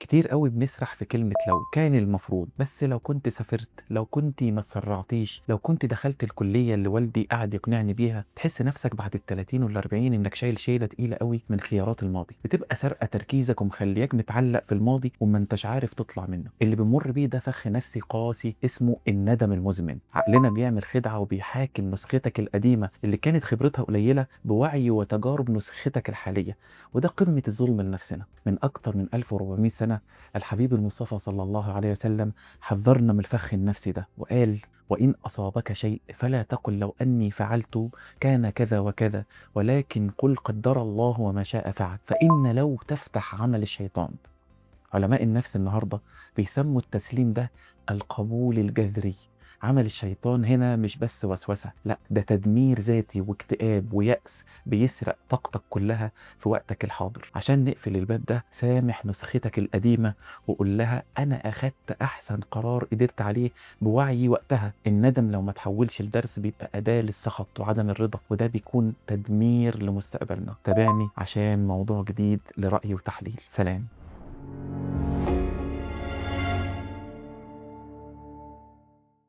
كتير قوي بنسرح في كلمة لو كان المفروض، بس لو كنت سافرت، لو كنت ما تسرعتيش، لو كنت دخلت الكلية اللي والدي قاعد يقنعني بيها. تحس نفسك بعد ال30 وال40 انك شايل شيلة تقيلة قوي من خيارات الماضي، بتبقى سارقة تركيزك ومخلياك متعلق في الماضي وما انتش عارف تطلع منه. اللي بنمر بيه ده فخ نفسي قاسي اسمه الندم المزمن. عقلنا بيعمل خدعة وبيحاكم نسختك القديمة اللي كانت خبرتها قليلة بوعي وتجارب نسختك الحالية، وده قمة الظلم لنفسنا. من أكتر من 1400 سنة الحبيب المصطفى صلى الله عليه وسلم حذرنا من الفخ النفسي ده وقال: وإن أصابك شيء فلا تقل لو أني فعلت كان كذا وكذا، ولكن قل قدر الله وما شاء فعل، فإن لو تفتح عمل الشيطان. علماء النفس النهاردة بيسموا التسليم ده القبول الجذري. عمل الشيطان هنا مش بس وسوسة، لا، ده تدمير ذاتي واكتئاب ويأس بيسرق طاقتك كلها في وقتك الحاضر. عشان نقفل الباب ده، سامح نسختك القديمة وقول لها: أنا أخدت أحسن قرار قدرت عليه بوعي وقتها. الندم لو ما تحولش لدرس بيبقى أداة للسخط وعدم الرضا، وده بيكون تدمير لمستقبلنا. تابعني عشان موضوع جديد لرأي وتحليل. سلام.